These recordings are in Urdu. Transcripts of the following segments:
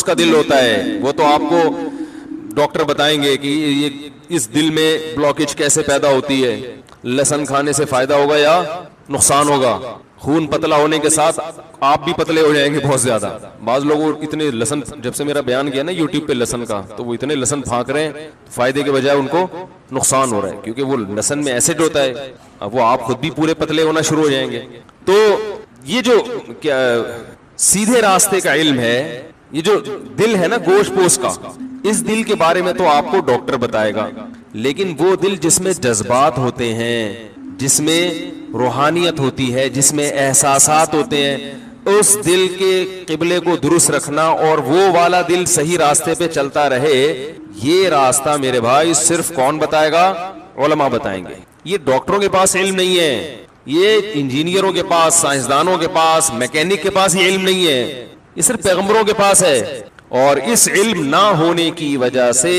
کا دل ہوتا ہے، وہ تو آپ کو ڈاکٹر بتائیں گے کہ یہ اس دل میں بلاکیج کیسے پیدا ہوتی ہے، لہسن کھانے سے فائدہ ہوگا یا نقصان ہوگا. خون پتلا ہونے کے ساتھ آپ بھی پتلے ہو جائیں گے بہت زیادہ. بعض لوگ اتنے لہسن، جب سے میرا بیان کیا نا یوٹیوب پہ لہسن کا، تو وہ اتنے لہسن پھانک رہے ہیں، فائدے کے بجائے ان کو نقصان ہو رہا ہے، کیونکہ وہ لہسن میں ایسڈ ہوتا ہے. اب وہ آپ خود بھی پورے پتلے ہونا شروع ہو جائیں گے. تو یہ جو کیا سیدھے راستے کا علم ہے، یہ جو دل ہے نا گوشت پوش کا، اس دل کے بارے میں تو آپ کو ڈاکٹر بتائے گا. لیکن وہ دل جس میں جذبات ہوتے ہیں، جس میں روحانیت ہوتی ہے، جس میں احساسات ہوتے ہیں، اس دل کے قبلے کو درست رکھنا اور وہ والا دل صحیح راستے پہ چلتا رہے، یہ راستہ میرے بھائی صرف کون بتائے گا؟ علماء بتائیں گے. یہ ڈاکٹروں کے پاس علم نہیں ہے، یہ انجینئروں کے پاس، سائنسدانوں کے پاس، میکینک کے پاس یہ علم نہیں ہے، یہ صرف پیغمبروں کے پاس ہے. اور اس علم نہ ہونے کی وجہ سے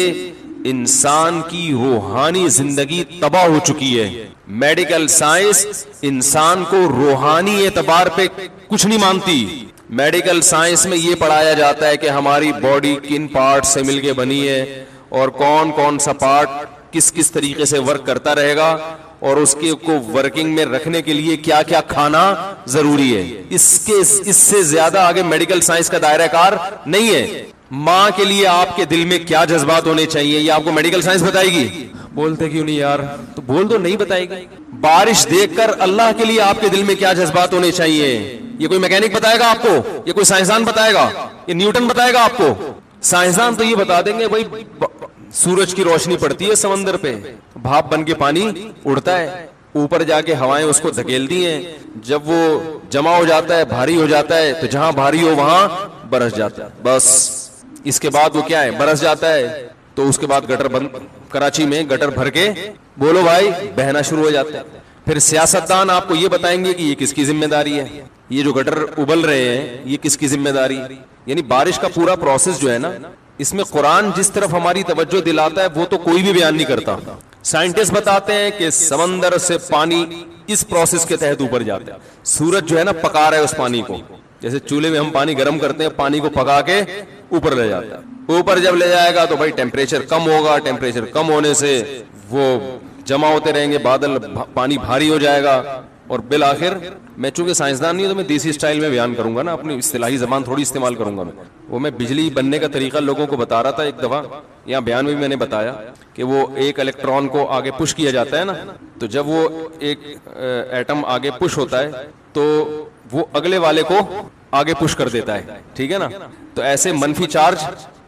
انسان کی روحانی زندگی تباہ ہو چکی ہے. میڈیکل سائنس انسان کو روحانی اعتبار پہ کچھ نہیں مانتی. میڈیکل سائنس میں یہ پڑھایا جاتا ہے کہ ہماری باڈی کن پارٹ سے مل کے بنی ہے اور کون کون سا پارٹ کس کس طریقے سے ورک کرتا رہے گا، اور اس کے کو ورکنگ میں رکھنے کے لیے کیا کیا کھانا ضروری ہے. اس سے زیادہ آگے میڈیکل سائنس کا دائرہ کار نہیں ہے. ماں کے لیے آپ کے دل میں کیا جذبات ہونے چاہیے یہ آپ کو میڈیکل سائنس بتائے گی؟ بولتے کیوں نہیں یار؟ تو بول دو نہیں بتائے گی. بارش دیکھ کر اللہ کے لیے آپ کے دل میں کیا جذبات ہونے چاہیے یہ کوئی میکینک بتائے گا آپ کو؟ یہ کوئی سائنسدان بتائے گا؟ یہ نیوٹن بتائے گا آپ کو؟ سائنسدان تو یہ بتا دیں گے بھائی سورج کی روشنی پڑتی ہے سمندر پہ، بھاپ بن کے پانی اڑتا ہے، اوپر جا کے ہوائیں اس کو دھکیلتی ہیں، جب وہ جمع ہو جاتا ہے، بھاری ہو جاتا ہے، تو جہاں بھاری ہو وہاں برس جاتا ہے. بس اس کے بعد وہ کیا ہے؟ برس جاتا ہے. تو اس کے بعد گٹر بند، کراچی میں گٹر بھر کے بولو بھائی بہنا شروع ہو جاتا ہے. پھر سیاستدان آپ کو یہ بتائیں گے کہ یہ کس کی ذمہ داری ہے، یہ جو گٹر ابل رہے ہیں یہ کس کی ذمہ داری. یعنی بارش کا پورا پروسیس جو ہے نا، اس میں قرآن جس طرف ہماری توجہ دلاتا ہے وہ تو کوئی بھی بیان نہیں کرتا. سائنٹسٹ بتاتے ہیں کہ سمندر سے پانی اس پروسیس کے تحت اوپر جاتا ہے. سورج جو ہے نا پکا رہا ہے اس پانی کو، جیسے چولہے میں ہم پانی گرم کرتے ہیں، پانی کو پکا کے اوپر لے جاتا ہے. اوپر جب لے جائے گا تو بھائی ٹیمپریچر کم ہوگا، ٹیمپریچر کم ہونے سے وہ جمع ہوتے رہیں گے، بادل، پانی بھاری ہو جائے گا، اور بالآخر میں چونکہ سائنسدان نہیں ہوں تو میں دیسی اسٹائل میں بیان کروں گا نا، اپنی اصطلاحی زبان تھوڑی استعمال کروں گا. میں بجلی بننے کا طریقہ لوگوں کو بتا رہا تھا ایک دفعہ، یہاں بیان میں بھی میں نے بتایا کہ وہ ایک الیکٹران کو آگے پش کیا جاتا ہے نا، تو جب وہ ایک ایٹم آگے پش ہوتا ہے تو وہ اگلے والے کو آگے پش کر دیتا ہے، ٹھیک ہے نا. تو ایسے منفی چارج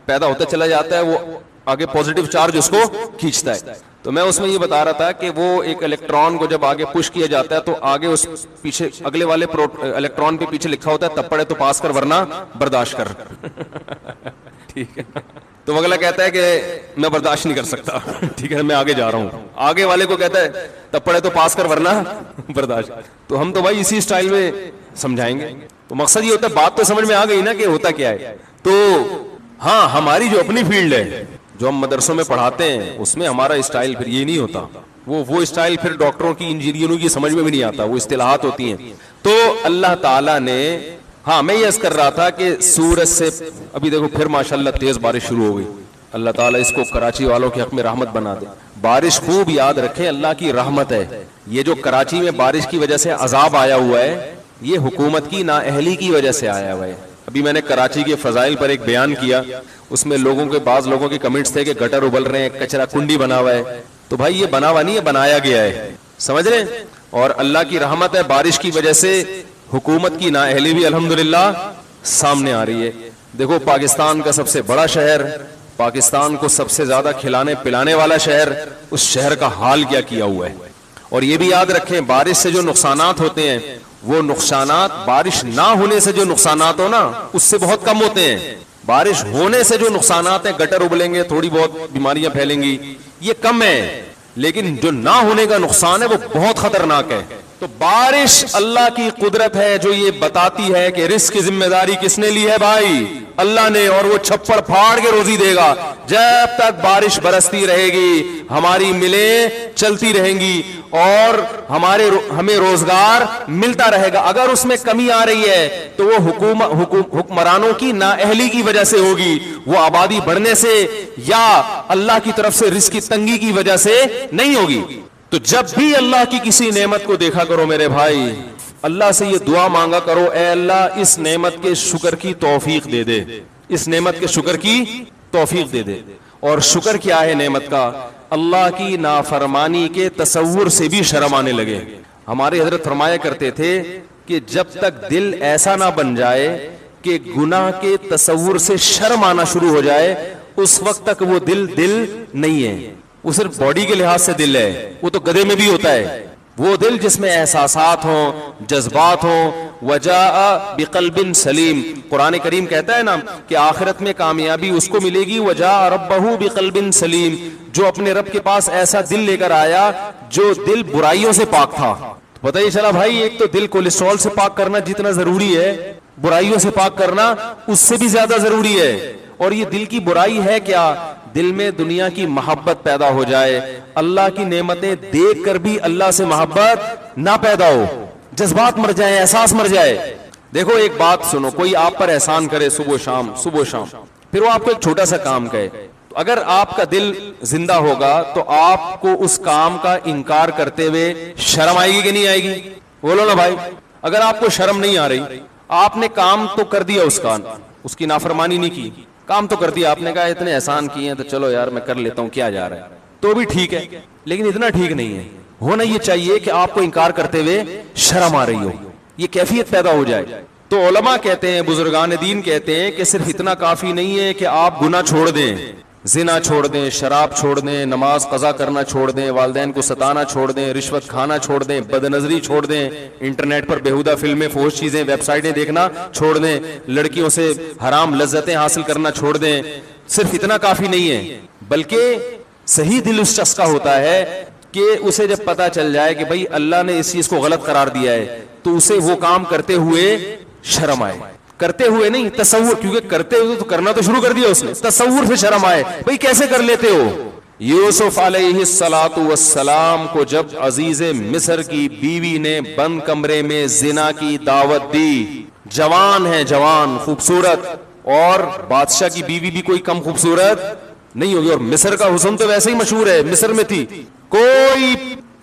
پیدا ہوتا چلا جاتا ہے، وہ آگے پوزیٹو چارج اس کو کھینچتا ہے. تو میں اس میں یہ بتا رہا تھا کہ وہ ایک الیکٹران کو جب آگے پش کیا جاتا ہے تو آگے اس پیچھے اگلے والے الیکٹران کے پیچھے لکھا ہوتا ہے تب پڑے تو پاس کر ورنہ برداشت کر. ٹھیک ہے، تو اگلا کہتا ہے کہ میں برداشت نہیں کر سکتا، ٹھیک ہے میں آگے جا رہا ہوں. آگے والے کو کہتا ہے تب پڑے تو پاس کر ورنہ برداشت. تو ہم تو بھائی اسی اسٹائل میں سمجھائیں گے. تو مقصد یہ ہوتا ہے، بات تو سمجھ میں آ گئی نا کہ ہوتا کیا ہے. تو ہاں ہماری جو اپنی فیلڈ ہے جو ہم مدرسوں میں پڑھاتے ہیں اس میں ہمارا اسٹائل پھر یہ نہیں ہوتا، وہ اسٹائل پھر ڈاکٹروں کی، انجینئروں کی سمجھ میں بھی نہیں آتا، وہ اصطلاحات ہوتی ہیں. تو اللہ تعالیٰ نے، ہاں میں یہ عرض کر رہا تھا کہ سورج سے ابھی دیکھو پھر ماشاءاللہ تیز بارش شروع ہو گئی. اللہ تعالیٰ اس کو کراچی والوں کے حق میں رحمت بنا دے. بارش خوب یاد رکھیں اللہ کی رحمت ہے. یہ جو کراچی میں بارش کی وجہ سے عذاب آیا ہوا ہے یہ حکومت کی نااہلی کی وجہ سے آیا ہوا ہے. ابھی میں نے کراچی کے فضائل پر ایک بیان کیا، اس میں بعض لوگوں کے کمنٹس تھے کہ گٹر ابل رہے ہیں، کچرا کنڈی بنا ہوا ہے. تو بھائی یہ بنا ہوا نہیں ہے، بنایا گیا ہے، سمجھ رہے ہیں. اور اللہ کی رحمت ہے، بارش کی وجہ سے حکومت کی نااہلی بھی الحمدللہ سامنے آ رہی ہے. دیکھو پاکستان کا سب سے بڑا شہر، پاکستان کو سب سے زیادہ کھلانے پلانے والا شہر، اس شہر کا حال کیا ہوا ہے. اور یہ بھی یاد رکھیں بارش سے جو نقصانات ہوتے ہیں وہ نقصانات بارش نہ ہونے سے جو نقصانات ہو نا اس سے بہت کم ہوتے ہیں. بارش ہونے سے جو نقصانات ہیں، گٹر ابلیں گے، تھوڑی بہت بیماریاں پھیلیں گی، یہ کم ہے. لیکن جو نہ ہونے کا نقصان ہے وہ بہت خطرناک ہے. تو بارش اللہ کی قدرت ہے جو یہ بتاتی ہے کہ رزق کی ذمہ داری کس نے لی ہے بھائی؟ اللہ نے، اور وہ چھپڑ پھاڑ کے روزی دے گا. جب تک بارش برستی رہے گی ہماری ملیں چلتی رہیں گی اور ہمیں روزگار ملتا رہے گا. اگر اس میں کمی آ رہی ہے تو وہ حکمرانوں کی نااہلی کی وجہ سے ہوگی، وہ آبادی بڑھنے سے یا اللہ کی طرف سے رزق کی تنگی کی وجہ سے نہیں ہوگی. تو جب بھی اللہ کی کسی نعمت کو دیکھا کرو میرے بھائی، اللہ سے یہ دعا مانگا کرو، اے اللہ اس نعمت کے شکر کی توفیق دے دے، اس نعمت کے شکر کی توفیق دے دے. اور شکر کیا ہے نعمت کا؟ اللہ کی نافرمانی کے تصور سے بھی شرم آنے لگے. ہمارے حضرت فرمایا کرتے تھے کہ جب تک دل ایسا نہ بن جائے کہ گناہ کے تصور سے شرم آنا شروع ہو جائے، اس وقت تک وہ دل نہیں ہے. وہ صرف باڈی کے لحاظ سے دل ہے، وہ تو گدھے میں بھی ہوتا ہے. وہ دل جس میں احساسات ہوں، جذبات ہوں. وجاء بقلب سلیم، قرآن کریم کہتا ہے نا کہ آخرت میں کامیابی اس کو ملے گی. وجاء ربہ بقلب سلیم، جو اپنے رب کے پاس ایسا دل لے کر آیا جو دل برائیوں سے پاک تھا. پتہ ہی چلا بھائی، ایک تو دل کولیسٹرول سے پاک کرنا جتنا ضروری ہے، برائیوں سے پاک کرنا اس سے بھی زیادہ ضروری ہے. اور یہ دل کی برائی ہے کیا؟ دل میں دنیا کی محبت پیدا ہو جائے، اللہ کی نعمتیں دیکھ کر بھی اللہ سے محبت نہ پیدا ہو، جذبات مر جائیں، احساس مر جائے. دیکھو ایک بات سنو، کوئی آپ پر احسان کرے صبح و شام، پھر وہ آپ کو ایک چھوٹا سا کام کہے، تو اگر آپ کا دل زندہ ہوگا تو آپ کو اس کام کا انکار کرتے ہوئے شرم آئے گی کہ نہیں آئے گی؟ بولو نا بھائی. اگر آپ کو شرم نہیں آ رہی، آپ نے کام تو کر دیا، اس کی نافرمانی نہیں کی، کام تو کر دیا، آپ نے کہا اتنے احسان کیے ہیں تو چلو یار میں کر لیتا ہوں، کیا جا رہا ہے، تو بھی ٹھیک ہے، لیکن اتنا ٹھیک نہیں ہے. ہونا یہ چاہیے کہ آپ کو انکار کرتے ہوئے شرم آ رہی ہو، یہ کیفیت پیدا ہو جائے. تو علماء کہتے ہیں، بزرگان دین کہتے ہیں کہ صرف اتنا کافی نہیں ہے کہ آپ گناہ چھوڑ دیں، زنا چھوڑ دیں، شراب چھوڑ دیں، نماز قضا کرنا چھوڑ دیں، والدین کو ستانا چھوڑ دیں، رشوت کھانا چھوڑ دیں، بد نظری چھوڑ دیں، انٹرنیٹ پر بیہودہ فلمیں، فحش چیزیں، ویب سائٹیں دیکھنا چھوڑ دیں، لڑکیوں سے حرام لذتیں حاصل کرنا چھوڑ دیں. صرف اتنا کافی نہیں ہے، بلکہ صحیح دل اس شخص کا ہوتا ہے کہ اسے جب پتا چل جائے کہ بھائی اللہ نے اس چیز کو غلط قرار دیا ہے تو اسے وہ کام کرتے ہوئے شرم آئے. کرتے ہوئے نہیں، تصور، کیونکہ کرتے ہوئے تو کرنا تو شروع کر دیا اس نے، تصور سے شرم آئے. بھئی کیسے کر لیتے ہو؟ یوسف علیہ السلام کو جب عزیز مصر کی بیوی نے بند کمرے میں زنا کی دعوت دی، جوان ہے، جوان خوبصورت، اور بادشاہ کی بیوی بھی کوئی کم خوبصورت نہیں ہوگی، اور مصر کا حسن تو ویسے ہی مشہور ہے، مصر میں تھی، کوئی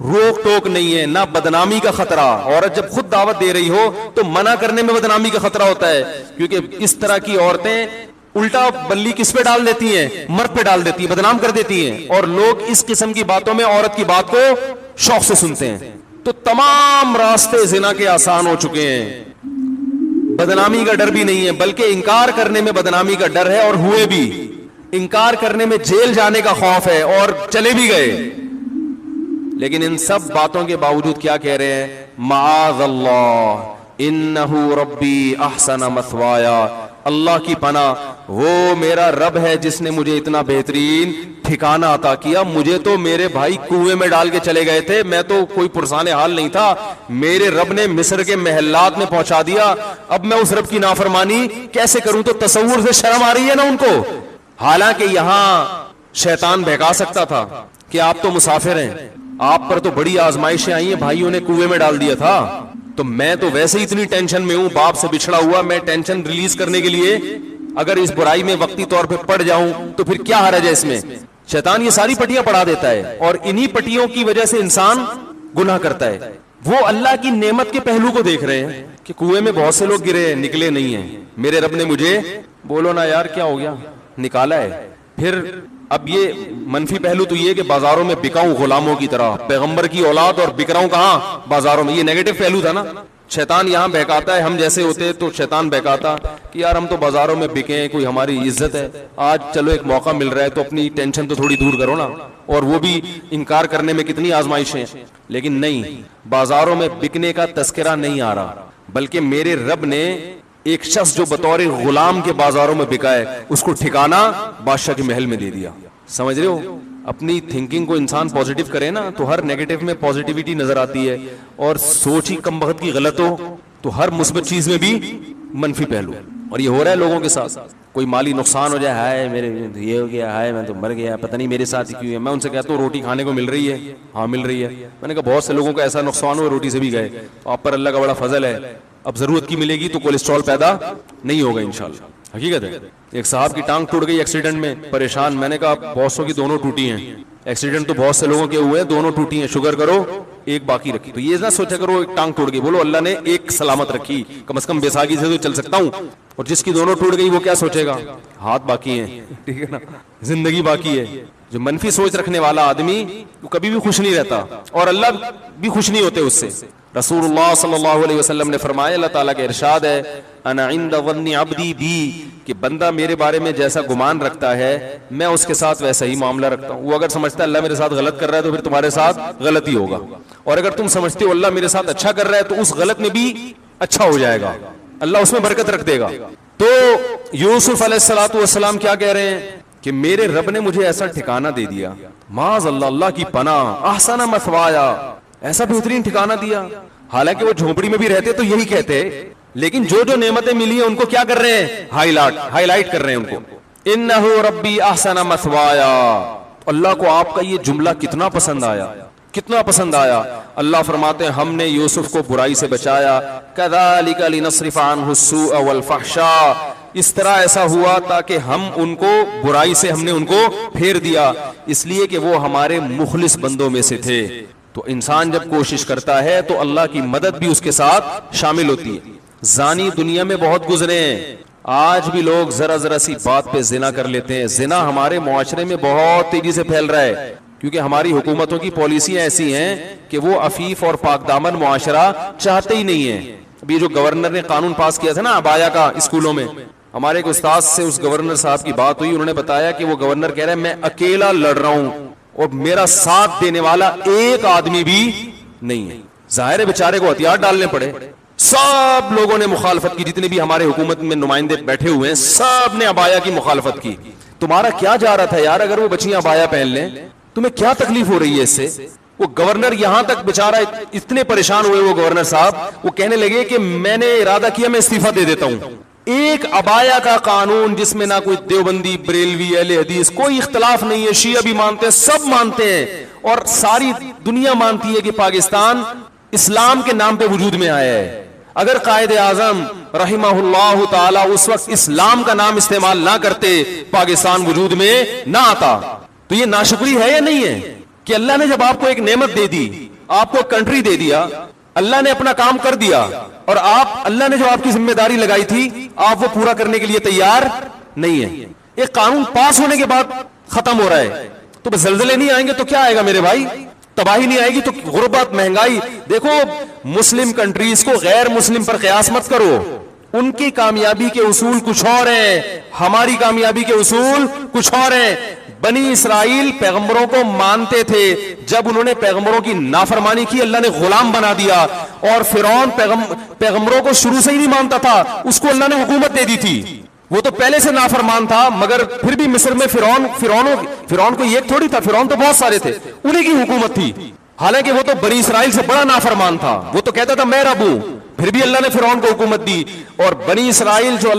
روک ٹوک نہیں ہے، نہ بدنامی کا خطرہ. عورت جب خود دعوت دے رہی ہو تو منع کرنے میں بدنامی کا خطرہ ہوتا ہے، کیونکہ اس طرح کی عورتیں الٹا بلی کس پہ ڈال دیتی ہیں؟ مرد پہ ڈال دیتی ہیں، بدنام کر دیتی ہیں، اور لوگ اس قسم کی باتوں میں عورت کی بات کو شوق سے سنتے ہیں. تو تمام راستے زنا کے آسان ہو چکے ہیں، بدنامی کا ڈر بھی نہیں ہے، بلکہ انکار کرنے میں بدنامی کا ڈر ہے، اور ہوئے بھی، انکار کرنے میں جیل جانے کا خوف ہے، اور چلے بھی گئے. لیکن ان سب باتوں کے باوجود کیا کہہ رہے ہیں؟ معاذ اللہ انہ ربی احسن مثوایا، اللہ کی پناہ، وہ میرا رب ہے جس نے مجھے اتنا بہترین ٹھکانہ عطا کیا. مجھے تو میرے بھائی کنویں میں ڈال کے چلے گئے تھے، میں تو کوئی پرسان حال نہیں تھا، میرے رب نے مصر کے محلات میں پہنچا دیا. اب میں اس رب کی نافرمانی کیسے کروں؟ تو تصور سے شرم آ رہی ہے نا ان کو. حالانکہ یہاں شیطان بہکا سکتا تھا کہ آپ تو مسافر ہیں، آپ پر تو بڑی آزمائشیں آئی ہیں، بھائیوں نے کنویں میں ڈال دیا تھا، تو میں تو ویسے ہی اتنی ٹینشن میں ہوں، باپ سے بچھڑا ہوا، میں ٹینشن ریلیز کرنے کے لیے اگر اس برائی میں وقتی طور پہ پڑ جاؤں تو پھر کیا حرج ہے اس میں؟ شیطان یہ ساری پٹیاں پڑھا دیتا ہے، اور انہی پٹیوں کی وجہ سے انسان گناہ کرتا ہے. وہ اللہ کی نعمت کے پہلو کو دیکھ رہے ہیں کہ کنویں میں بہت سے لوگ گرے، نکلے نہیں ہیں، میرے رب نے مجھے، بولو نا یار کیا ہو گیا، نکالا ہے. پھر اب یہ منفی پہلو تو یہ کہ بازاروں میں بکاؤں غلاموں کی طرح، پیغمبر کی اولاد اور بک رہا ہوں کہاں؟ بازاروں میں. یہ نیگیٹو پہلو تھا نا. شیطان یہاں بہکاتا ہے، ہم جیسے ہوتے تو شیطان بہکاتا کہ یار ہم تو بازاروں میں بکیں، کوئی ہماری عزت ہے، آج چلو ایک موقع مل رہا ہے تو اپنی ٹینشن تو تھوڑی دور کرو نا. اور وہ بھی انکار کرنے میں کتنی آزمائشیں. لیکن نہیں، بازاروں میں بکنے کا تذکرہ نہیں آ رہا، بلکہ میرے رب نے ایک شخص جو بطور غلام کے بازاروں میں بکا ہے اس کو ٹھکانہ بادشاہ کے محل میں دے دیا. سمجھ رہے ہو؟ اپنی تھنکنگ کو انسان پازیٹیو کرے نا تو ہر نیگیٹو میں پازیٹیوٹی نظر آتی ہے, اور سوچ ہی کم وقت کی غلط ہو تو ہر مثبت چیز میں بھی منفی پہلو. اور یہ ہو رہا ہے لوگوں کے ساتھ. کوئی مالی نقصان ہو جائے, ہائے میرے یہ ہو گیا, ہائے میں تو مر گیا, پتہ نہیں میرے ساتھ کیوں ہے. میں ان سے کہتا ہوں روٹی کھانے کو مل رہی ہے؟ ہاں مل رہی ہے. میں نے کہا بہت سے لوگوں کو ایسا نقصان ہوا روٹی سے بھی گئے, تو آپ پر اللہ کا بڑا فضل ہے. اب ضرورت کی ملے گی تو کولیسٹرول پیدا نہیں ہوگا انشاءاللہ. حقیقت ہے. ایک صاحب کی ٹانگ ٹوٹ گئی ایکسیڈنٹ میں, پریشان. میں نے کہا بہت سو کی دونوں ٹوٹی ہیں. ایکسیڈنٹ تو بہت سے لوگوں کے ہوئے ہیں, دونوں ٹوٹی ہیں, شکر کرو ایک باقی رکھی. تو یہ نہ سوچا کرو ایک ٹانگ ٹوٹ گئی, بولو اللہ نے ایک سلامت رکھی, کم از کم بیساگی سے تو چل سکتا ہوں. اور جس کی دونوں ٹوٹ گئی وہ کیا سوچے گا, ہاتھ باقی ہیں, ٹھیک ہے نا, زندگی باقی ہے. جو منفی سوچ رکھنے والا آدمی وہ کبھی بھی خوش نہیں رہتا, اور اللہ بھی خوش نہیں ہوتے اس سے. رسول اللہ صلی اللہ علیہ وسلم نے فرمایا, اللہ تعالیٰ کا ارشاد ہے, انا عند ظن عبدی بی, کہ بندہ میرے بارے میں جیسا گمان رکھتا ہے میں اس کے ساتھ ویسا ہی معاملہ رکھتا ہوں. وہ اگر سمجھتا ہے اللہ میرے ساتھ غلط کر رہا ہے تو پھر تمہارے ساتھ غلط ہی ہوگا, اور اگر تم سمجھتے ہو اللہ میرے ساتھ اچھا کر رہا ہے تو اس غلط میں بھی اچھا ہو جائے گا, اللہ اس میں برکت رکھ دے گا. تو یوسف علیہ الصلوۃ والسلام کیا کہہ رہے ہیں کہ میرے رب نے مجھے ایسا ٹھکانہ دے دیا, معاذ اللہ, اللہ کی پناہ, احسن مثوایا, ایسا بہترین ٹھکانہ دیا. حالانکہ وہ جھونپڑی میں بھی رہتے تو یہی کہتے, لیکن جو جو نعمتیں ملی ہیں ان کو کیا کر رہے ہیں, ہائی لائٹ کر رہے ہیں ان کو. انہ ربی احسن مثوایا. اللہ کو آپ کا یہ جملہ کتنا پسند آیا, کتنا پسند آیا. اللہ فرماتے ہیں ہم نے یوسف کو برائی سے بچایا, کذالک لنصرف عنہ السوء والفحشاء, اس طرح ایسا ہوا تاکہ ہم ان کو برائی سے ہم نے ان کو پھیر دیا, اس لیے کہ وہ ہمارے مخلص بندوں میں سے تھے. تو انسان جب کوشش کرتا ہے تو اللہ کی مدد بھی اس کے ساتھ شامل ہوتی ہے. زانی دنیا میں بہت گزرے ہیں, آج بھی لوگ ذرا ذرا سی بات پہ زنا کر لیتے ہیں. زنا ہمارے معاشرے میں بہت تیزی سے پھیل رہا ہے, کیونکہ ہماری حکومتوں کی پالیسیاں ایسی ہیں کہ وہ عفیف اور پاک دامن معاشرہ چاہتے ہی نہیں ہیں. ابھی جو گورنر نے قانون پاس کیا تھا نا عبایا کا اسکولوں میں, ہمارے ایک استاد سے اس گورنر صاحب کی بات ہوئی, انہوں نے بتایا کہ وہ گورنر کہہ رہے ہیں میں اکیلا لڑ رہا ہوں اور میرا ساتھ دینے والا ایک آدمی بھی نہیں ہے. ظاہر ہے بیچارے کو ہتھیار ڈالنے پڑے. سب لوگوں نے مخالفت کی, جتنے بھی ہمارے حکومت میں نمائندے بیٹھے ہوئے ہیں سب نے عبایا کی مخالفت کی. تمہارا کیا جا رہا تھا یار, اگر وہ بچیاں عبایا پہن لیں تمہیں کیا تکلیف ہو رہی ہے اس سے. وہ گورنر یہاں تک بیچارہ اتنے پریشان ہوئے, وہ گورنر صاحب وہ کہنے لگے کہ میں نے ارادہ کیا میں استعفیٰ دے دیتا ہوں. ایک عبایا کا قانون جس میں نہ کوئی دیوبندی, بریلوی, اہل حدیث کوئی اختلاف نہیں ہے, شیعہ بھی مانتے ہیں, سب مانتے ہیں, اور ساری دنیا مانتی ہے کہ پاکستان اسلام کے نام پہ وجود میں آیا ہے. اگر قائد اعظم رحمہ اللہ تعالی اس وقت اسلام کا نام استعمال نہ کرتے پاکستان وجود میں نہ آتا. تو یہ ناشکری ہے یا نہیں ہے کہ اللہ نے جب آپ کو ایک نعمت دے دی, آپ کو کنٹری دے دیا, اللہ نے اپنا کام کر دیا, اور آپ اللہ نے جو آپ کی ذمہ داری لگائی تھی آپ وہ پورا کرنے کے لیے تیار نہیں ہے. ایک قانون پاس ہونے کے بعد ختم ہو رہا ہے, تو بس زلزلے نہیں آئیں گے تو کیا آئے گا میرے بھائی, تباہی نہیں آئے گی تو غربت, مہنگائی. دیکھو مسلم کنٹریز کو غیر مسلم پر قیاس مت کرو, ان کی کامیابی کے اصول کچھ اور ہیں, ہماری کامیابی کے اصول کچھ اور ہیں. بنی اسرائیل پیغمبروں کو مانتے تھے, جب انہوں نے پیغمبروں کی نافرمانی کی اللہ نے غلام بنا دیا, اور فرعون پیغمبروں کو شروع سے ہی نہیں مانتا تھا, اس کو اللہ نے حکومت دے دی تھی. وہ تو پہلے سے نافرمان تھا, مگر پھر بھی مصر میں فرعون کو ایک تھوڑی تھا, فرعون تو بہت سارے تھے, انہیں کی حکومت تھی. حالانکہ وہ تو بنی اسرائیل سے بڑا نافرمان تھا, وہ تو کہتا تھا میں رب ہوں, پھر بھی اللہ نے فرعون کو حکومت دی. اور بنی اسرائیل جو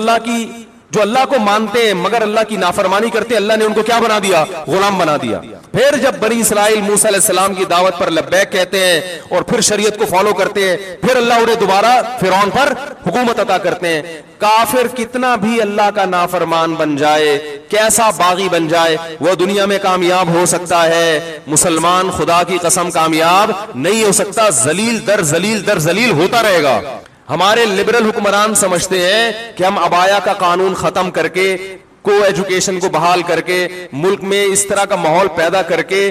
اللہ کو مانتے ہیں مگر اللہ کی نافرمانی کرتے ہیں, اللہ نے ان کو کیا بنا دیا, غلام بنا دیا. پھر جب بنی اسرائیل موسیٰ علیہ السلام کی دعوت پر لبیک کہتے ہیں اور پھر شریعت کو فالو کرتے ہیں, پھر اللہ انہیں دوبارہ فرعون پر حکومت عطا کرتے ہیں. کافر کتنا بھی اللہ کا نافرمان بن جائے, کیسا باغی بن جائے, وہ دنیا میں کامیاب ہو سکتا ہے. مسلمان خدا کی قسم کامیاب نہیں ہو سکتا, ذلیل در ذلیل در ذلیل ہوتا رہے گا. ہمارے لبرل حکمران سمجھتے ہیں کہ ہم عبایا کا قانون ختم کر کے, کو ایجوکیشن کو بحال کر کے, ملک میں اس طرح کا ماحول پیدا کر کے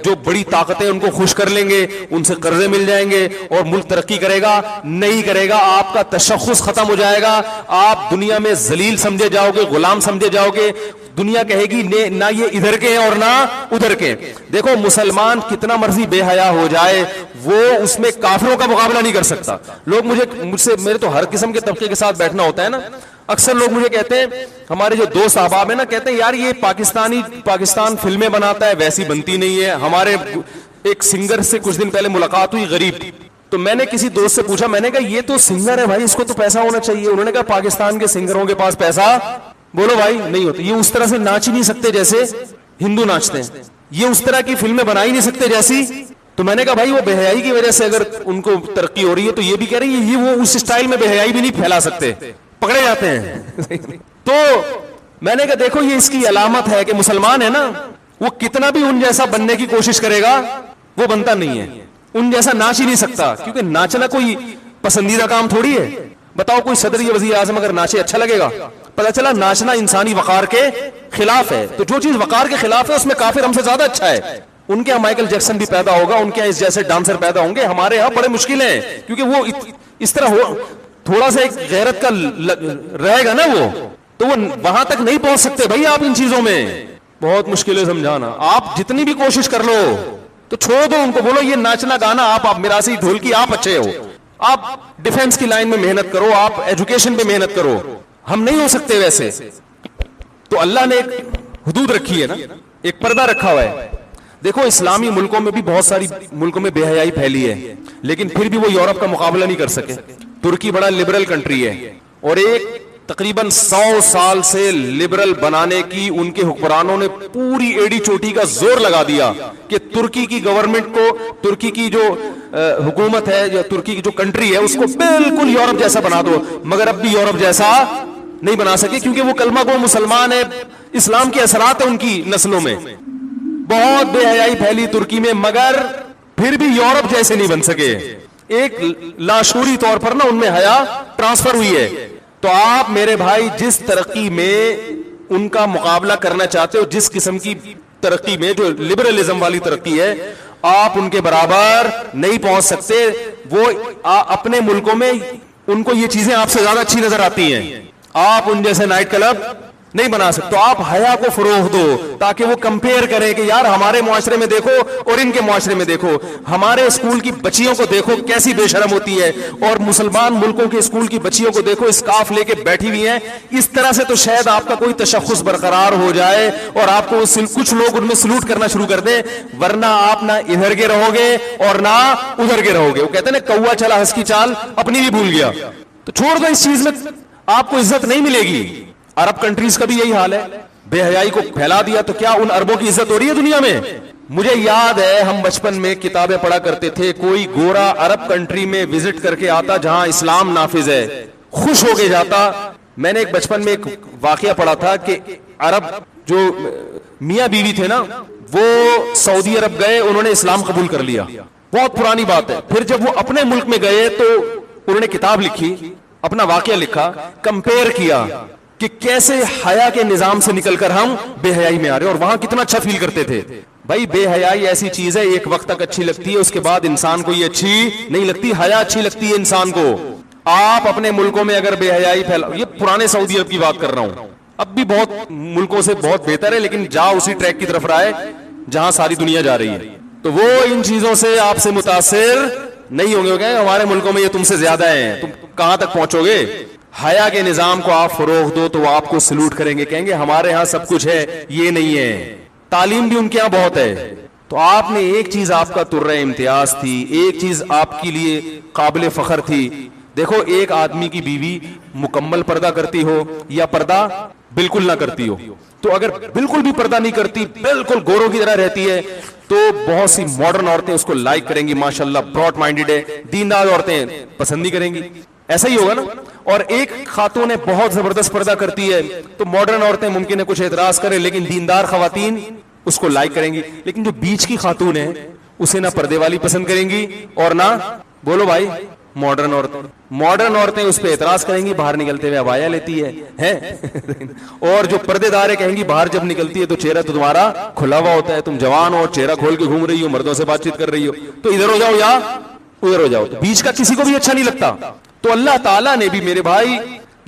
جو بڑی طاقتیں ان کو خوش کر لیں گے, ان سے قرضے مل جائیں گے اور ملک ترقی کرے گا. نہیں کرے گا, آپ کا تشخص ختم ہو جائے گا, آپ دنیا میں ذلیل سمجھے جاؤ گے, غلام سمجھے جاؤ گے. دنیا کہے گی نہ یہ ادھر کے ہیں اور نہ ادھر کے. دیکھو مسلمان کتنا مرضی بے حیا ہو جائے وہ اس میں کافروں کا مقابلہ نہیں کر سکتا. لوگ مجھ سے میرے تو ہر قسم کے طبقے کے ساتھ بیٹھنا ہوتا ہے نا, اکثر لوگ مجھے کہتے ہیں, ہمارے جو دوست احباب ہیں نا, کہتے ہیں یار یہ پاکستان فلمیں بناتا ہے, ویسی بنتی نہیں ہے. ہمارے ایک سنگر سے کچھ دن پہلے ملاقات ہوئی, غریب, تو میں نے کسی دوست سے پوچھا, میں نے کہا یہ تو سنگر ہے بھائی, اس کو تو پیسہ ہونا چاہیے. انہوں نے کہا پاکستان کے سنگروں کے پاس پیسہ, بولو بھائی, نہیں ہوتا. یہ اس طرح سے ناچ ہی نہیں سکتے جیسے ہندو ناچتے ہیں, یہ اس طرح کی فلمیں بنا ہی نہیں سکتے جیسی. تو میں نے کہا بھائی وہ بے حیائی کی وجہ سے اگر ان کو ترقی ہو رہی ہے تو یہ بھی کہہ رہی ہے یہ وہ اس اسٹائل میں بے حیائی بھی نہیں پھیلا سکتے, پکڑے جاتے ہیں. تو میں نے کہا دیکھو یہ اس کی علامت ہے کہ مسلمان ہے نا, وہ کتنا بھی ان جیسا بننے کی کوشش کرے گا وہ بنتا نہیں ہے, ان جیسا ناچ ہی نہیں سکتا, کیونکہ ناچنا کوئی پسندیدہ کام تھوڑی ہے. بتاؤ کوئی صدر یا وزیر اعظم اگر ناچے اچھا لگے گا؟ پتہ چلا ناچنا انسانی وقار کے خلاف ہے. تو جو چیز وقار کے خلاف ہے اس میں کافر ہم سے زیادہ اچھا ہے. ان کے یہاں مائیکل جیکسن بھی پیدا ہوگا, ان کے یہاں اس جیسے ڈانسر پیدا ہوں گے, ہمارے یہاں بڑے مشکل ہیں, کیونکہ وہ اس طرح ہو تھوڑا سا ایک غیرت کا رہے گا نا وہ, تو وہ وہاں تک نہیں پہنچ سکتے بھائی. آپ ان چیزوں میں بہت مشکل ہے سمجھانا. آپ جتنی بھی کوشش کر لو تو چھوڑ دو ان کو, بولو یہ ناچنا گانا آپ میراثی ڈھول کی آپ اچھے ہو, آپ ڈیفنس کی لائن میں محنت کرو, آپ ایجوکیشن پہ محنت کرو, ہم نہیں ہو سکتے ویسے. تو اللہ نے ایک حدود رکھی ہے نا, ایک پردہ رکھا ہوا ہے. دیکھو اسلامی ملکوں میں بھی بہت ساری ملکوں میں بے حیائی پھیلی ہے, لیکن پھر بھی وہ یورپ کا مقابلہ نہیں کر سکے. ترکی بڑا لبرل کنٹری ہے, اور ایک تقریباً 100 سال سے لبرل بنانے کی ان کے حکمرانوں نے پوری ایڑی چوٹی کا زور لگا دیا کہ ترکی کی گورنمنٹ کو, ترکی کی جو حکومت ہے یا ترکی کی جو کنٹری ہے اس کو بالکل یورپ جیسا بنا دو, مگر اب بھی یورپ جیسا نہیں بنا سکے, کیونکہ وہ کلمہ گو مسلمان ہے, اسلام کے اثرات ہیں ان کی نسلوں میں. بہت بے حیائی پھیلی ترکی میں, مگر پھر بھی یورپ جیسے نہیں بن سکے. ایک لاشعوری طور پر نا ان میں حیا ٹرانسفر ہوئی ہے. تو آپ میرے بھائی جس ترقی میں ان کا مقابلہ کرنا چاہتے ہو, جس قسم کی ترقی میں جو لبرلزم والی ترقی ہے, آپ ان کے برابر نہیں پہنچ سکتے. وہ اپنے ملکوں میں ان کو یہ چیزیں آپ سے زیادہ اچھی نظر آتی ہیں, آپ ان جیسے نائٹ کلب نہیں بنا سکتے. تو آپ حیا کو فروغ دو تاکہ وہ کمپیئر کریں کہ یار ہمارے معاشرے میں دیکھو اور ان کے معاشرے میں دیکھو, ہمارے اسکول کی بچیوں کو دیکھو کیسی بے شرم ہوتی ہے, اور مسلمان ملکوں کے اسکول کی بچیوں کو دیکھو اسکارف لے کے بیٹھی ہوئی ہیں. اس طرح سے تو شاید آپ کا کوئی تشخص برقرار ہو جائے اور آپ کو کچھ لوگ ان میں سلوٹ کرنا شروع کر دیں, ورنہ آپ نہ ادھر کے رہو گے اور نہ ادھر کے رہو گے. وہ کہتے ہیں نا کوا چلا ہنس کی چال اپنی بھی بھول گیا. تو چھوڑ دو اس چیز میں, آپ کو عزت نہیں ملے گی. عرب کنٹریز کا بھی یہی حال ہے, بے حیائی کو پھیلا دیا تو کیا ان عربوں کی عزت ہو رہی ہے دنیا میں؟ مجھے یاد ہے ہم بچپن میں کتابیں پڑھا کرتے تھے, کوئی گورا عرب کنٹری میں وزٹ کر کے آتا جہاں اسلام نافذ ہے, خوش ہو کے جاتا. میں نے ایک بچپن میں ایک واقعہ پڑھا تھا کہ عرب جو میاں بیوی تھے نا وہ سعودی عرب گئے, انہوں نے اسلام قبول کر لیا, بہت پرانی بات ہے. پھر جب وہ اپنے ملک میں گئے تو انہوں نے کتاب لکھی, اپنا واقعہ لکھا, کمپیئر کیا کہ کیسے حیا کے نظام سے نکل کر ہم بے حیائی میں آ رہے ہیں, اور وہاں کتنا اچھا فیل کرتے تھے. بھائی بے حیائی ایسی چیز ہے ایک وقت تک اچھی لگتی ہے, اس کے بعد انسان کو یہ اچھی نہیں لگتی. حیا اچھی لگتی ہے انسان کو. آپ اپنے ملکوں میں اگر بے حیائی پھیلاؤ, یہ پرانے سعودی عرب کی بات کر رہا ہوں, اب بھی بہت ملکوں سے بہت بہتر ہے, لیکن جا اسی ٹریک کی طرف رہا ہے جہاں ساری دنیا جا رہی ہے. تو وہ ان چیزوں سے آپ سے متاثر نہیں ہوں گے, ہمارے ملکوں میں یہ تم سے زیادہ ہیں, تم کہاں تک پہنچو گے. حیا کے نظام کو آپ فروغ دو تو وہ آپ کو سلوٹ کریں گے, کہیں گے ہمارے ہاں سب کچھ ہے, یہ نہیں ہے. تعلیم بھی ان کے ہاں بہت ہے. تو آپ نے ایک چیز آپ کا ترہ امتیاز تھی, ایک چیز آپ کے لیے قابل فخر تھی. دیکھو ایک آدمی کی بیوی مکمل پردہ کرتی ہو یا پردہ بالکل نہ کرتی ہو, تو اگر بالکل بھی پردہ نہیں کرتی, بالکل گوروں کی طرح رہتی ہے, تو بہت سی ماڈرن عورتیں اس کو لائک کریں گی, ماشاءاللہ براڈ مائنڈیڈ ہے, دیندار عورتیں پسند نہیں کریں گی. ایسا ہی ہوگا نا. اور ایک خاتون بہت زبردست پردہ کرتی ہے تو ماڈرن عورتیں ممکن ہے کچھ اعتراض کریں, لیکن دیندار خواتین اس کو لائک کریں گی. لیکن جو بیچ کی خاتون ہے اسے نہ پردے والی پسند کریں گی اور نہ, بولو بھائی, ماڈرن عورتیں. ماڈرن عورتیں اس پہ اعتراض کریں گی, باہر نکلتے ہوئے عبایا لیتی ہے اور جو پردے دار ہے کہیں گی باہر جب نکلتی ہے تو چہرہ تو تمہارا کھلا ہوا ہوتا ہے, تم جوان ہو, چہرہ کھول کے گھوم رہی ہو, مردوں سے بات چیت کر رہی ہو, تو ادھر ہو جاؤ یا ادھر ہو جاؤ. بیچ کا کسی کو بھی اچھا نہیں لگتا. تو اللہ تعالیٰ نے بھی میرے بھائی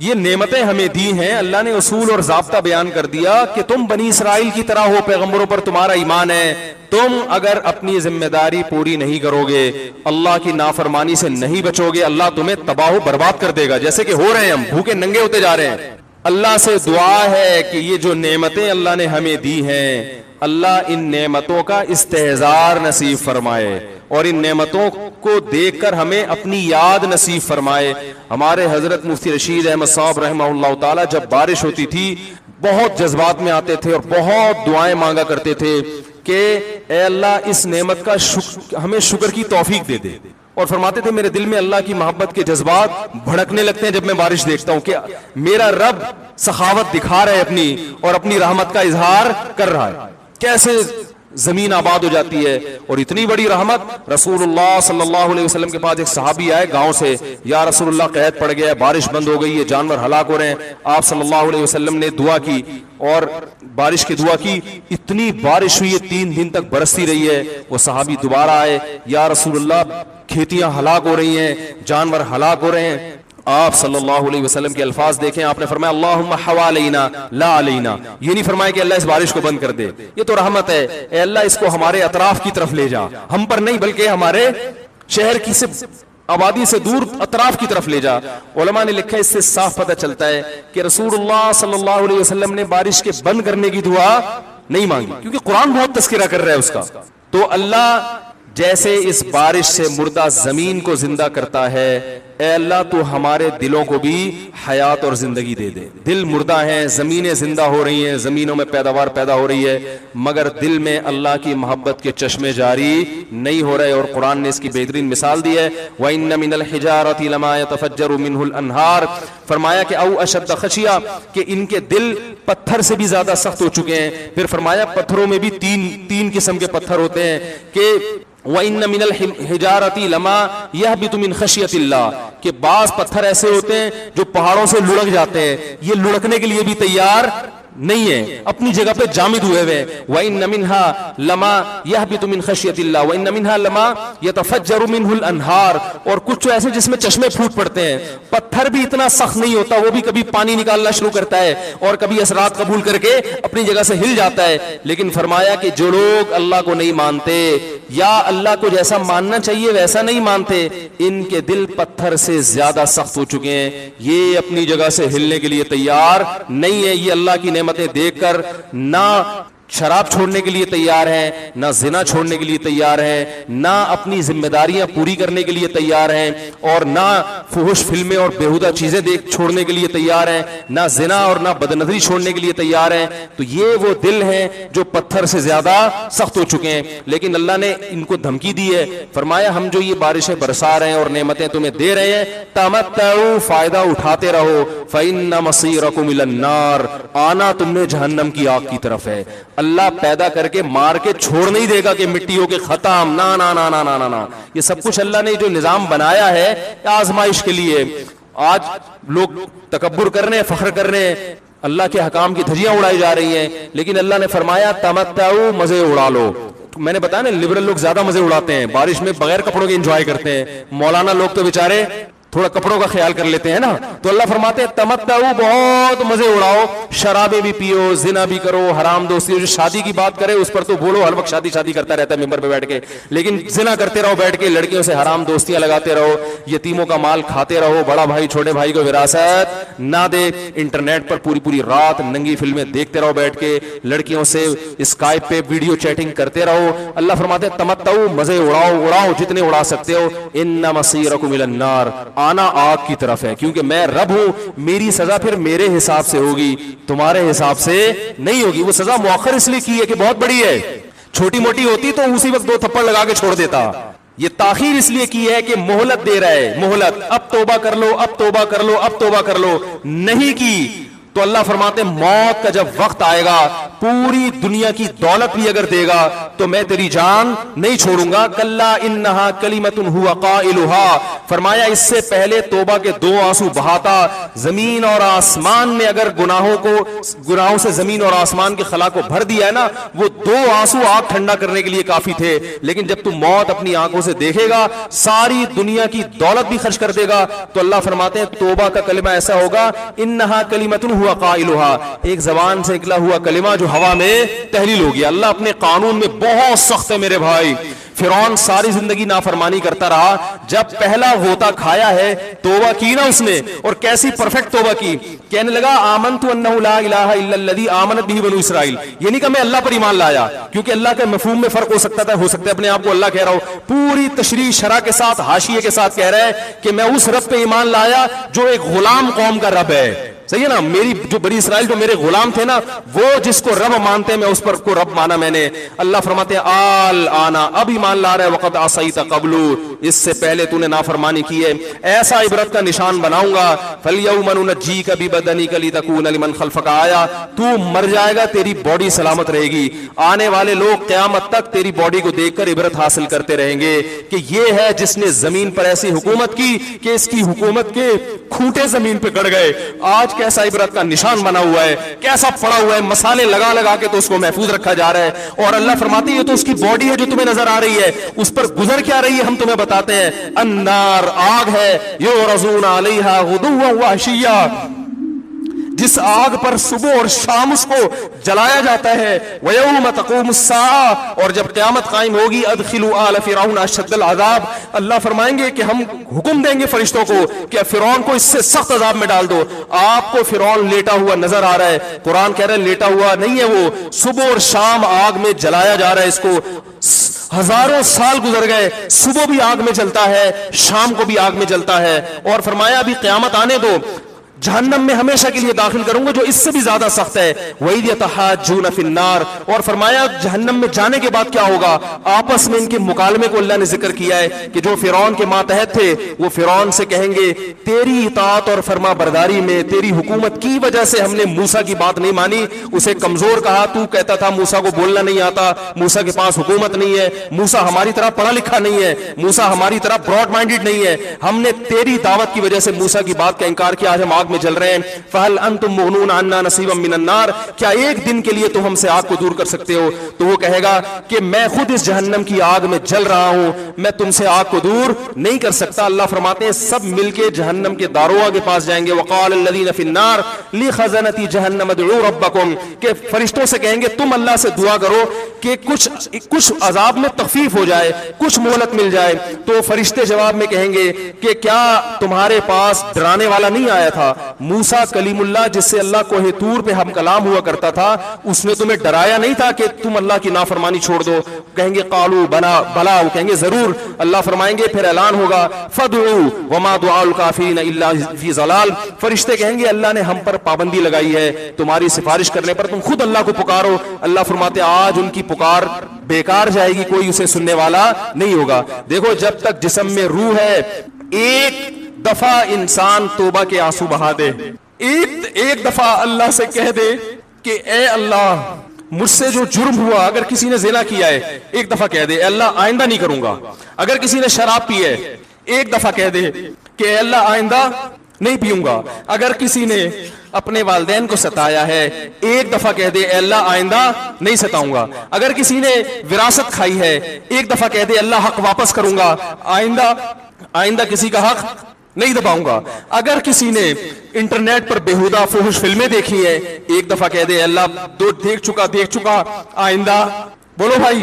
یہ نعمتیں ہمیں دی ہیں, اللہ نے اصول اور ضابطہ بیان کر دیا کہ تم بنی اسرائیل کی طرح ہو, پیغمبروں پر تمہارا ایمان ہے, تم اگر اپنی ذمہ داری پوری نہیں کرو گے, اللہ کی نافرمانی سے نہیں بچو گے, اللہ تمہیں تباہ و برباد کر دے گا, جیسے کہ ہو رہے ہیں, ہم بھوکے ننگے ہوتے جا رہے ہیں. اللہ سے دعا ہے کہ یہ جو نعمتیں اللہ نے ہمیں دی ہیں, اللہ ان نعمتوں کا استحضار نصیب فرمائے اور ان نعمتوں کو دیکھ کر ہمیں اپنی یاد نصیب فرمائے. ہمارے حضرت مفتی رشید احمد صاحب رحمہ اللہ تعالی جب بارش ہوتی تھی بہت جذبات میں آتے تھے اور بہت دعائیں مانگا کرتے تھے کہ اے اللہ اس نعمت کا ہمیں شکر کی توفیق دے دے, اور فرماتے تھے میرے دل میں اللہ کی محبت کے جذبات بھڑکنے لگتے ہیں جب میں بارش دیکھتا ہوں کہ میرا رب سخاوت دکھا رہا ہے اپنی, اور اپنی رحمت کا اظہار کر رہا ہے. کیسے زمین آباد ہو جاتی ہے, اور اتنی بڑی رحمت. رسول اللہ صلی اللہ علیہ وسلم کے پاس ایک صحابی آئے گاؤں سے, یا رسول اللہ قحط پڑ گیا ہے, بارش بند ہو گئی ہے, جانور ہلاک ہو رہے ہیں. آپ صلی اللہ علیہ وسلم نے دعا کی اور بارش کی دعا کی, اتنی بارش ہوئی ہے 3 دن تک برستی رہی ہے. وہ صحابی دوبارہ آئے, یا رسول اللہ کھیتیاں ہلاک ہو رہی ہیں, جانور ہلاک ہو رہے ہیں. آپ صلی اللہ علیہ وسلم کے الفاظ دیکھیں, آپ نے فرمایا اللہم حوالینا لا علینا. یہ نہیں فرمایا کہ اللہ اس بارش کو بند کر دے, یہ تو رحمت ہے, اے اللہ اس کو ہمارے اطراف کی طرف لے جا, ہم پر نہیں بلکہ ہمارے شہر کی سے آبادی سے دور اطراف کی طرف لے جا. علماء نے لکھا ہے اس سے صاف پتہ چلتا ہے کہ رسول اللہ صلی اللہ علیہ وسلم نے بارش کے بند کرنے کی دعا نہیں مانگی, کیونکہ قرآن بہت تذکرہ کر رہا ہے اس کا. تو اللہ جیسے اس بارش سے مردہ زمین کو زندہ کرتا ہے, اے اللہ تو ہمارے دلوں کو بھی حیات اور زندگی دے دے. دل مردہ ہیں, زمینیں زندہ ہو رہی ہیں, زمینوں میں پیداوار پیدا ہو رہی ہے, مگر دل میں اللہ کی محبت کے چشمے جاری نہیں ہو رہے. اور قرآن نے اس کی بہترین مثال دی ہے, وَإِنَّ مِنَ الْحِجَارَةِ لَمَا يَتَفَجَّرُ مِنْهُ الْأَنْهَارُ. فرمایا کہ او اشد خشیہ, کہ ان کے دل پتھر سے بھی زیادہ سخت ہو چکے ہیں. پھر فرمایا پتھروں میں بھی تین قسم کے پتھر ہوتے ہیں کہ وَإِنَّ مِنَ الْحِجَارَةِ لَمَا يَهْبِطُ مِنْ خَشْيَةِ اللَّهِ, کہ بعض پتھر ایسے ہوتے ہیں جو پہاڑوں سے لڑک جاتے ہیں, یہ لڑکنے کے لیے بھی تیار نہیں ہے, اپنی جگہ پہ جامد ہوئے ہوئے. وَإِنَّ مِنْهَا لَمَا يَهْبِطُ مِنْ خَشْيَةِ اللَّهِ وَإِنَّ مِنْهَا لَمَا يَتَفَجَّرُ مِنْهُ الْأَنْهَارُ. اور کچھ ایسے جس میں چشمے پھوٹ پڑتے ہیں. پتھر بھی اتنا سخت نہیں ہوتا, وہ بھی کبھی پانی نکالنا شروع کرتا ہے اور کبھی اثرات قبول کر کے اپنی جگہ سے ہل جاتا ہے. لیکن فرمایا کہ جو لوگ اللہ کو نہیں مانتے یا اللہ کو جیسا ماننا چاہیے ویسا نہیں مانتے, ان کے دل پتھر سے زیادہ سخت ہو چکے ہیں, یہ اپنی جگہ سے ہلنے کے لیے تیار نہیں ہے. یہ اللہ کی نعمتیں دیکھ کر نہ شراب چھوڑنے کے لیے تیار ہیں, نہ زنا چھوڑنے کے لیے تیار ہیں, نہ اپنی ذمہ داریاں پوری کرنے کے لیے تیار ہیں, اور نہ فحش فلمیں اور بیہودہ چیزیں چھوڑنے کے لیے تیار ہیں, نہ زنا اور نہ بدنظری چھوڑنے کے لیے تیار ہیں. تو یہ وہ دل ہیں جو پتھر سے زیادہ سخت ہو چکے ہیں. لیکن اللہ نے ان کو دھمکی دی ہے, فرمایا ہم جو یہ بارشیں برسا رہے ہیں اور نعمتیں تمہیں دے رہے ہیں, تمتعوا, فائدہ اٹھاتے رہو, فإن مصيركم إلى النار, آنا تم نے جہنم کی آگ کی طرف ہے. اللہ پیدا کر کے مار کے چھوڑ نہیں دے گا کہ مٹی ہو کے ختم, نا نا نا نا نا نا. یہ سب کچھ اللہ نے جو نظام بنایا ہے آزمائش کے لیے. آج لوگ تکبر کر رہے ہیں, فخر کر رہے ہیں, اللہ کے حکام کی دھجیاں اڑائی جا رہی ہیں, لیکن اللہ نے فرمایا تمتعوا, مزے اڑا لو. میں نے بتایا نا لبرل لوگ زیادہ مزے اڑاتے ہیں, بارش میں بغیر کپڑوں کے انجوائے کرتے ہیں. مولانا لوگ تو بیچارے تھوڑا کپڑوں کا خیال کر لیتے ہیں نا. تو اللہ فرماتے ہیں تمتعوا, بہت مزے اڑاؤ, شرابیں بھی پیو, زنا بھی کرو, حرام دوستی. جو شادی کی بات کرے اس پر تو بولو, ہر وقت شادی شادی کرتا رہتا ہے ممبر پہ بیٹھ کے, لیکن زنا کرتے رہو بیٹھ کے, لڑکیوں سے حرام دوستیاں لگاتے رہو, یتیموں کا مال کھاتے رہو, بڑا بھائی چھوٹے بھائی کو وراثت نہ دے, انٹرنیٹ پر پوری رات ننگی فلمیں دیکھتے رہو بیٹھ کے, لڑکیوں سے اسکائپ پہ ویڈیو چیٹنگ کرتے رہو. اللہ فرماتے ہیں تمتعوا, مزے اڑاؤ جتنے اڑا سکتے ہو. ان مصيركم الى النار, آنا آگ کی طرف ہے, کیونکہ میں رب ہوں, میری سزا پھر میرے حساب سے ہوگی, تمہارے حساب سے نہیں ہوگی. وہ سزا مؤخر اس لیے کی ہے کہ بہت بڑی ہے, چھوٹی موٹی ہوتی تو اسی وقت 2 تھپڑ لگا کے چھوڑ دیتا. یہ تاخیر اس لیے کی ہے کہ مہلت دے رہا ہے, مہلت, اب توبہ کر لو, اب توبہ کر لو, اب توبہ کر لو. نہیں کی تو اللہ فرماتے ہیں موت کا جب وقت آئے گا پوری دنیا کی دولت بھی اگر دے گا تو میں تیری جان نہیں چھوڑوں گا. کلا انہا کلمۃ ہوا قائلھا, فرمایا اس سے پہلے توبہ کے 2 آنسو بہاتا. زمین اور آسمان نے اگر گناہوں سے زمین اور آسمان کے خلا کو بھر دیا ہے نا, وہ 2 آنسو آگ ٹھنڈا کرنے کے لیے کافی تھے. لیکن جب تم موت اپنی آنکھوں سے دیکھے گا, ساری دنیا کی دولت بھی خرچ کر دے گا, تو اللہ فرماتے ہیں توبہ کا کلمہ ایسا ہوگا انہا کلمۃ ہوا قائلھا, ایک زبان سے نکلا ہوا کلمہ جو ہوا میں تحلیل ہو گیا. اللہ اپنے قانون میں بہت سخت ہے میرے بھائی. فرعون ساری زندگی نافرمانی کرتا رہا, جب پہلا غوطہ کھایا ہے توبہ کی نا اس نے, اور کیسی پرفیکٹ توبہ کی. کہنے لگا آمنت انہ لا الہ الا الذی آمنت بہ بنو اسرائیل, یہ نہیں کہ میں اللہ پر ایمان لایا, کیونکہ اللہ کے مفہوم میں فرق ہو سکتا ہے اپنے آپ کو اللہ کہہ رہا ہو, پوری تشریح شرح کے ساتھ حاشیے کے ساتھ کہہ رہا ہے کہ میں اس رب پہ ایمان لایا جو ایک غلام قوم کا رب ہے. صحیح ہے نا, میری جو بنی اسرائیل جو میرے غلام تھے نا, وہ جس کو رب مانتے ہیں میں اس پر کو رب مانا میں نے. اللہ فرماتے ہیں آل آنا, اب ایمان لا رہا ہے, وقت عصیت قبل, اس سے پہلے تو نے نافرمانی کی ہے. ایسا عبرت کا نشان بناؤں گا. فالیوم ننجیک ببدنک لتکون لمن خلفک آیا, تو مر جائے گا تیری باڈی سلامت رہے گی, آنے والے لوگ قیامت تک تیری باڈی کو دیکھ کر عبرت حاصل کرتے رہیں گے کہ یہ ہے جس نے زمین پر ایسی حکومت کی کہ اس کی حکومت کے کھوٹے زمین پہ گڑ گئے. آج کیسا عبرت کا نشان بنا ہوا ہے, کیسا پڑا ہوا ہے, مسالے لگا لگا کے تو اس کو محفوظ رکھا جا رہا ہے. اور اللہ فرماتے ہیں یہ تو اس کی باڈی ہے جو تمہیں نظر آ رہی ہے, اس پر گزر کیا رہی ہے ہم تمہیں بتاتے ہیں. النار, آگ ہے, یعرضون علیہا غدوا وعشیا, جس آگ پر صبح اور شام اس کو جلایا جاتا ہے. وَيَوْمَ تَقُومُ السَّاعَةُ, اور جب قیامت قائم ہوگی, أَدْخِلُوا آلَ فِرْعَوْنَ أَشَدَّ الْعَذَابِ, اللہ فرمائیں گے کہ ہم حکم دیں گے فرشتوں کو کہ فرعون کو اس سے سخت عذاب میں ڈال دو. آپ کو فرعون لیٹا ہوا نظر آ رہا ہے, قرآن کہہ رہا ہے لیٹا ہوا نہیں ہے, وہ صبح اور شام آگ میں جلایا جا رہا ہے. اس کو ہزاروں سال گزر گئے, صبح بھی آگ میں جلتا ہے, شام کو بھی آگ میں جلتا ہے. اور فرمایا ابھی قیامت آنے دو, جہنم میں ہمیشہ کے لیے داخل کروں گا جو اس سے بھی زیادہ سخت ہے. وَإِذْ يَتَحَاجُّونَ فِي النَّارِ, اور فرمایا جہنم میں جانے کے بعد کیا ہوگا, آپس میں ان کے مکالمے کو اللہ نے ذکر کیا ہے کہ جو فرعون کے ماتحت تھے وہ فرعون سے کہیں گے تیری اطاعت اور فرما برداری میں, تیری حکومت کی وجہ سے ہم نے موسیٰ کی بات نہیں مانی, اسے کمزور کہا, تو کہتا تھا موسیٰ کو بولنا نہیں آتا, موسیٰ کے پاس حکومت نہیں ہے, موسیٰ ہماری طرح پڑھا لکھا نہیں ہے, موسیٰ ہماری طرح براڈ مائنڈڈ نہیں ہے, ہم نے تیری دعوت کی وجہ سے موسیٰ کی بات کا انکار کیا, آج ہم آگ میں جل رہے ہیں. فَهَلْ أَنْتُمْ مُغْنُونَ عَنَّا نَصِيبًا مِّنَ النَّارِ, کیا ایک دن کے لیے تو ہم سے آگ کو دور کر سکتے ہو. تو وہ کہے گا کہ میں خود اس جہنم کی آگ میں جل رہا ہوں, میں تم سے آگ کو دور نہیں کر سکتا. اللہ فرماتے ہیں سب مل کے جہنم کے داروغ کے پاس جائیں گے. وَقَالَ الَّذِينَ فِي النَّارِ لِخَزَنَةِ جَهَنَّمَ ادْعُوا رَبَّكُمْ, کہ فرشتوں سے کہیں گے تم اللہ سے دعا کرو کہ کچھ عذاب میں تخفیف ہو جائے, کچھ مہلت مل جائے. تو فرشتے جواب میں کہیں گے کہ کیا تمہارے پاس ڈرانے والا نہیں آیا تھا, موسیٰ کلیم اللہ جس سے اللہ کوہ طور پہ ہم کلام ہوا کرتا تھا, اس نے تمہیں ڈرایا نہیں تھا کہ تم اللہ کی نافرمانی چھوڑ دو. کہیں گے قالوا بلا, وہ کہیں گے ضرور. اللہ فرمائیں گے پھر اعلان ہوگا فادعوا وما دعاء الکافرین الا فی ضلال, فرشتے کہیں گے اللہ نے ہم پر پابندی لگائی ہے تمہاری سفارش کرنے پر, تم خود اللہ کو پکارو. اللہ فرماتے آج ان کی پکار بیکار جائے گی, کوئی اسے سننے والا نہیں ہوگا. دیکھو جب تک جسم میں روح ہے, ایک دفعہ انسان توبہ کے آنسو بہا دے, ایک دفعہ اللہ سے کہہ دے کہ اے اللہ مجھ سے جو جرم ہوا, اگر کسی نے زنا کیا ہے ایک دفعہ کہہ دے اے اللہ آئندہ نہیں کروں گا. اگر کسی نے شراب پی ہے ایک دفعہ کہہ دے کہ اے اللہ آئندہ نہیں پیوں گا. اگر کسی نے اپنے والدین کو ستایا ہے ایک دفعہ کہہ دے اے اللہ آئندہ نہیں ستاؤں گا. اگر کسی نے وراثت کھائی ہے ایک دفعہ کہہ دے اللہ حق واپس کروں گا, آئندہ کسی کا حق نہیں دباؤں گا. اگر کسی نے انٹرنیٹ پر بیہودہ فحش فلمیں دیکھی ہیں ایک دفعہ کہہ دے اللہ دیکھ چکا آئندہ بولو بھائی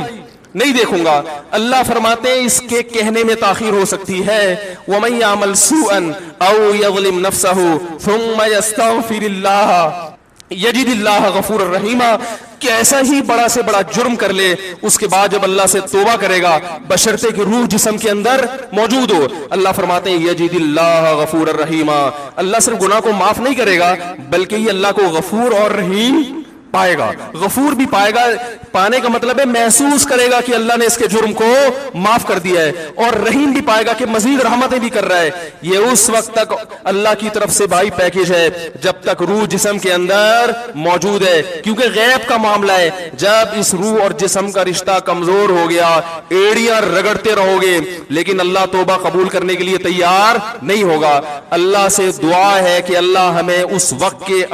نہیں دیکھوں گا. اللہ فرماتے ہیں اس کے کہنے میں تاخیر ہو سکتی ہے. وَمَن يَعْمَلْ سُوءًا أَوْ يَظْلِمْ نَفْسَهُ ثُمَّ يَسْتَغْفِرِ اللَّهَ یجد اللہ غفور الرحیم, کہ ایسا ہی بڑا سے بڑا جرم کر لے, اس کے بعد جب اللہ سے توبہ کرے گا بشرطے کہ روح جسم کے اندر موجود ہو, اللہ فرماتے ہیں یجد اللہ غفور الرحیم, اللہ صرف گناہ کو معاف نہیں کرے گا بلکہ یہ اللہ کو غفور اور رحیم پائے گا, غفور بھی پائے گا. پانے کا مطلب ہے محسوس کرے گا کہ اللہ نے اس کے جرم کو معاف کر دیا ہے, اور رحیم بھی پائے گا کہ مزید رحمتیں بھی کر رہا ہے. یہ اس وقت تک اللہ کی طرف سے بھائی پیکیج ہے جب تک روح جسم کے اندر موجود ہے, کیونکہ غیب کا معاملہ ہے. جب اس روح اور جسم کا رشتہ کمزور ہو گیا, ایڑیاں رگڑتے رہو گے, لیکن اللہ توبہ قبول کرنے کے لیے تیار نہیں ہوگا. اللہ سے دعا ہے کہ اللہ ہمیں اس وقت کے